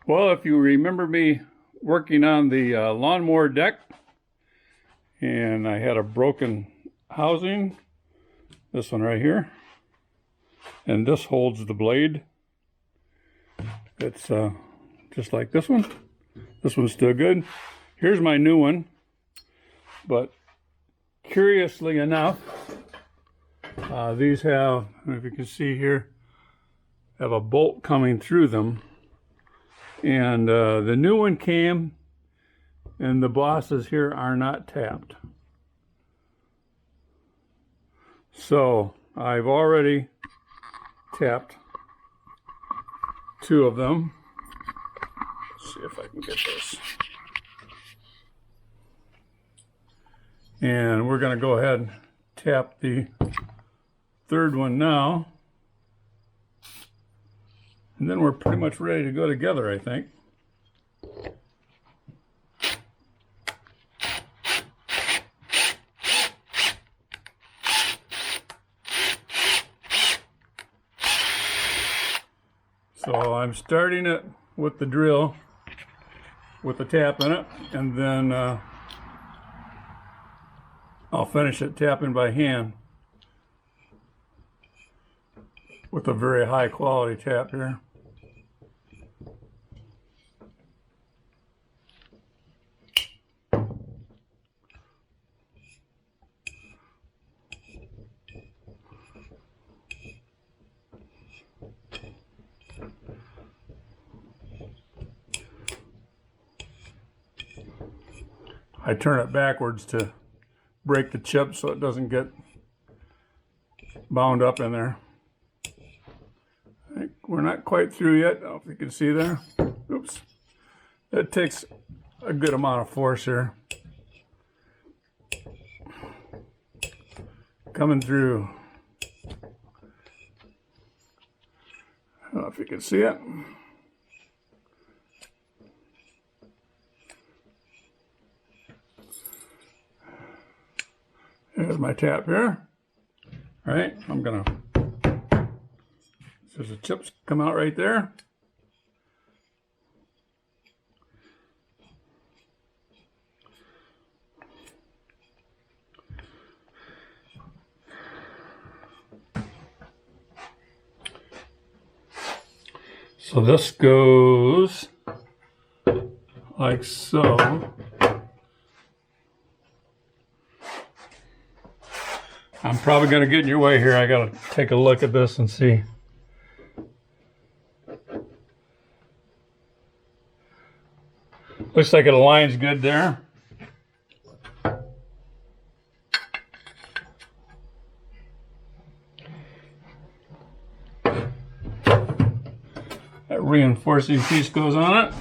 Well, if you remember me working on the lawnmower deck, and I had a broken housing, this one right here, and this holds the blade. It's just like this one. This one's still good. Here's my new one, but curiously enough, these have, if you can see here, have a bolt coming through them. And the new one came, and the bosses here are not tapped. So I've already tapped two of them. Let's see if I can get this. And we're going to go ahead and tap the third one now. And then we're pretty much ready to go together, I think. So I'm starting it with the drill, with the tap in it, and then I'll finish it tapping by hand with a very high quality tap here. I turn it backwards to break the chip so it doesn't get bound up in there. We're not quite through yet. I don't know if you can see there. Oops. That takes a good amount of force here. Coming through. I don't know if you can see it. There's my tap here. All right, I'm gonna, there's the chips come out right there. So this goes like so. I'm probably going to get in your way here. I got to take a look at this and see. Looks like it aligns good there. That reinforcing piece goes on it.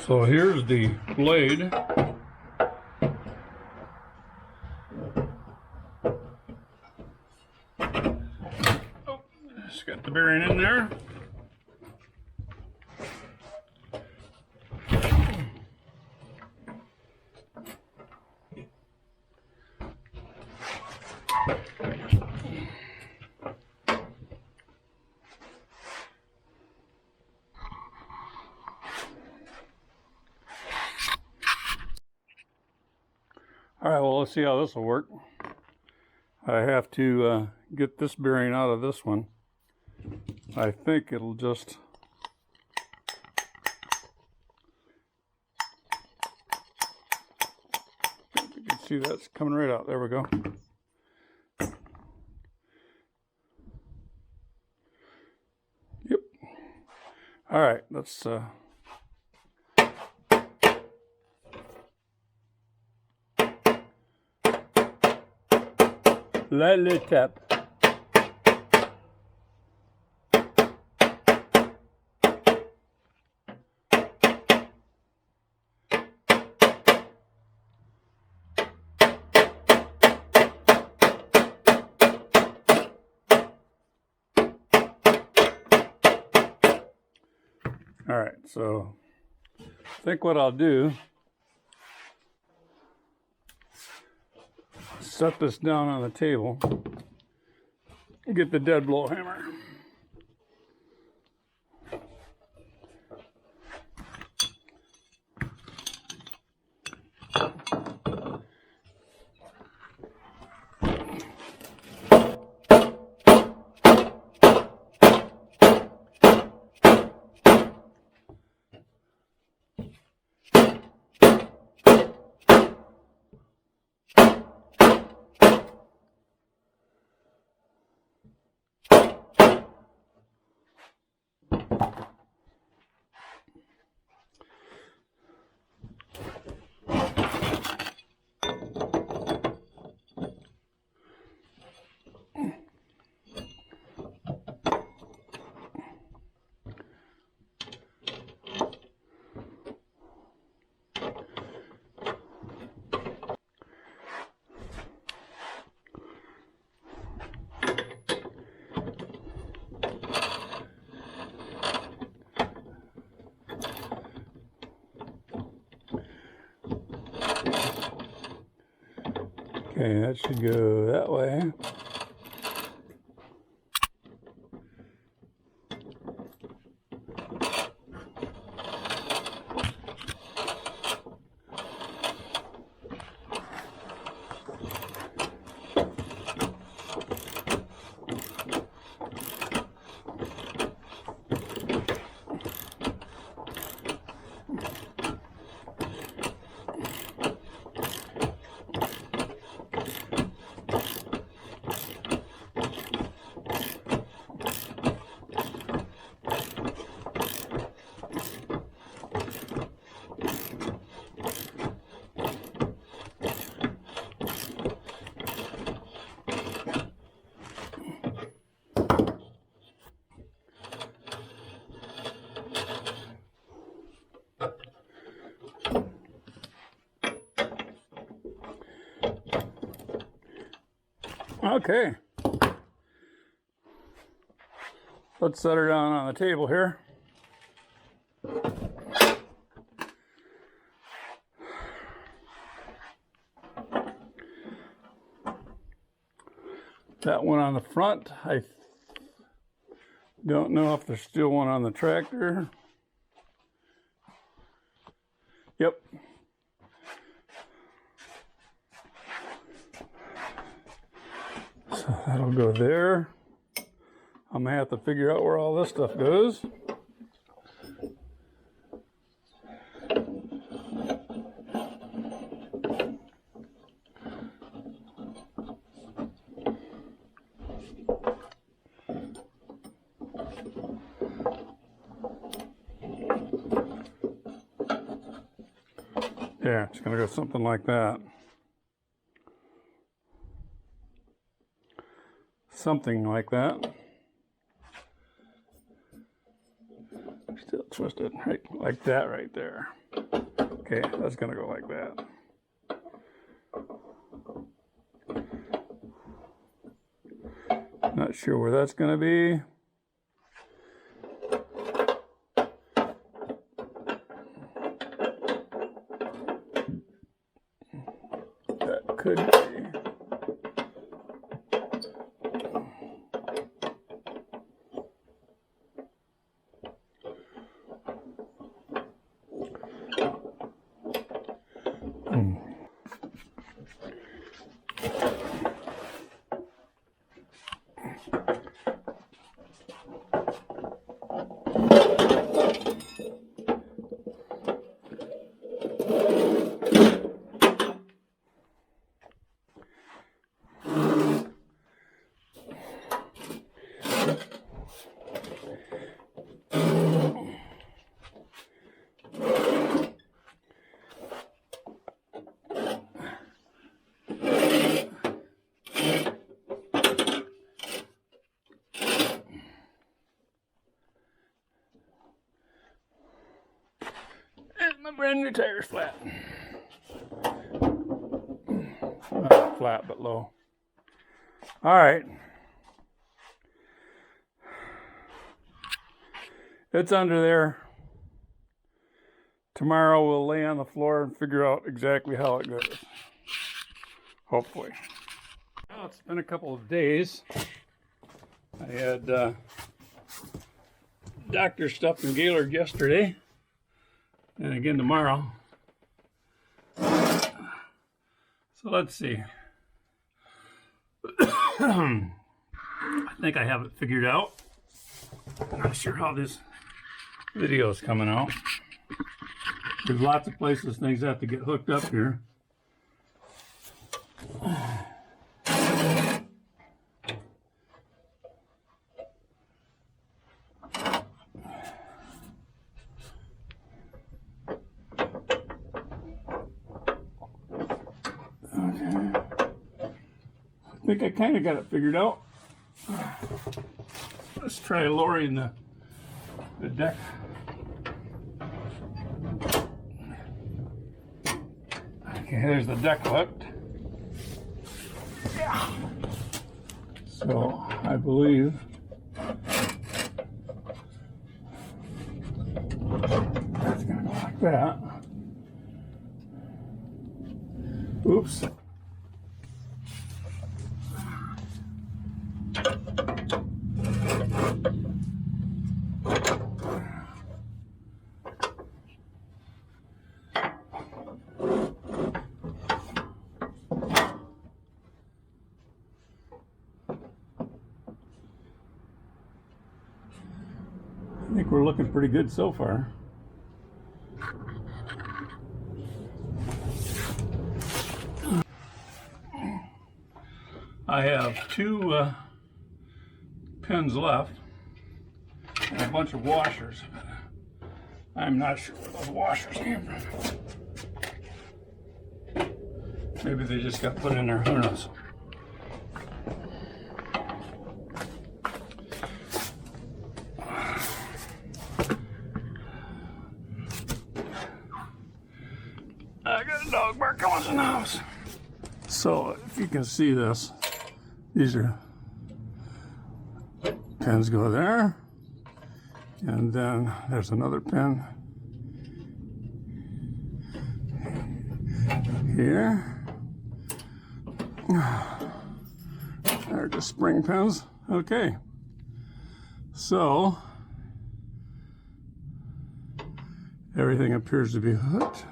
So here's the blade. Oh, it's got the bearing in there. All right, well, let's see how this will work. I have to get this bearing out of this one. I think it'll just see that's coming right out. There we go. Yep. All right, let's lightly tap. All right, so I think what I'll do, set this down on the table, get the dead blow hammer. Okay, that should go that way. Okay, let's set her down on the table here. That one on the front, I don't know if there's still one on the tractor. Yep. So that'll go there. I'm gonna have to figure out where all this stuff goes. Yeah, it's gonna go something like that. Something like that. Still twisted, right, like that right there. Okay, that's gonna go like that. Not sure where that's gonna be. That could be. My brand new tire's flat. Not flat, but low. All right. It's under there. Tomorrow we'll lay on the floor and figure out exactly how it goes. Hopefully. Well, it's been a couple of days. I had doctor stuff in Gaylord yesterday, and again tomorrow. So let's see. I think I have it figured out. I'm not sure how this video is coming out. There's lots of places things have to get hooked up here. Okay. I think I kind of got it figured out. Let's try lowering the deck. Okay, there's the deck hooked. Yeah. So I believe that's gonna go like that. Oops. I think we're looking pretty good so far. I have two pins left and a bunch of washers. I'm not sure where those washers came from. Maybe they just got put in there, who knows. I got a dog bark going in the house. So if you can see this, these are pins go there, and then there's another pin here. They're just spring pins. Okay, so everything appears to be hooked.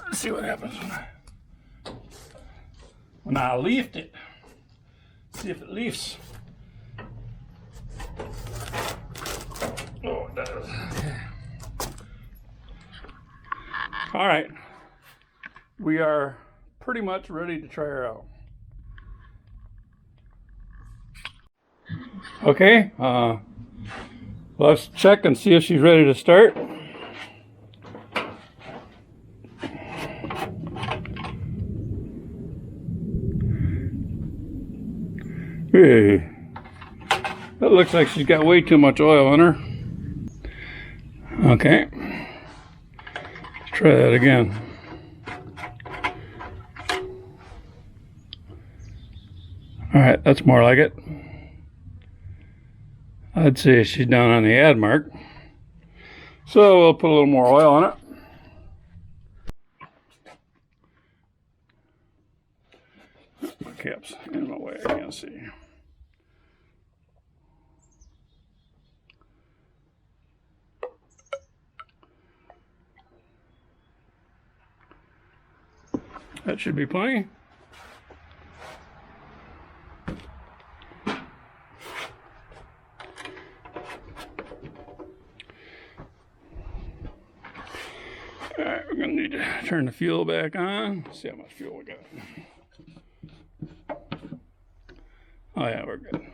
Let's see what happens when I lift it. See if it lifts. Oh, it does. Okay. All right. We are pretty much ready to try her out. Okay. Let's check and see if she's ready to start. Hey, that looks like she's got way too much oil on her. Okay, let's try that again. All right, that's more like it. I'd say she's down on the add mark. So we'll put a little more oil on it. My cap's in my way, I can't see. That should be plenty. All right, we're gonna need to turn the fuel back on. See how much fuel we got. Oh yeah, we're good.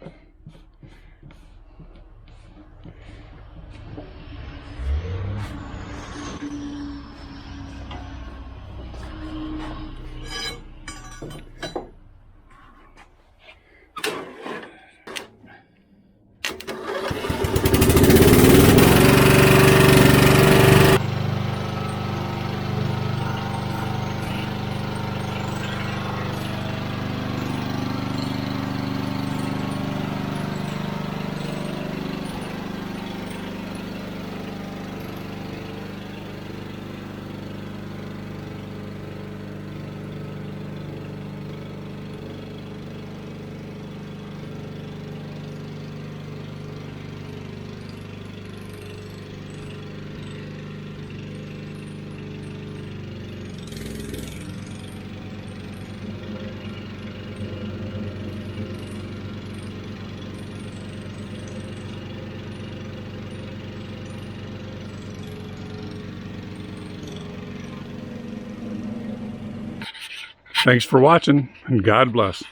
Thanks for watching, and God bless.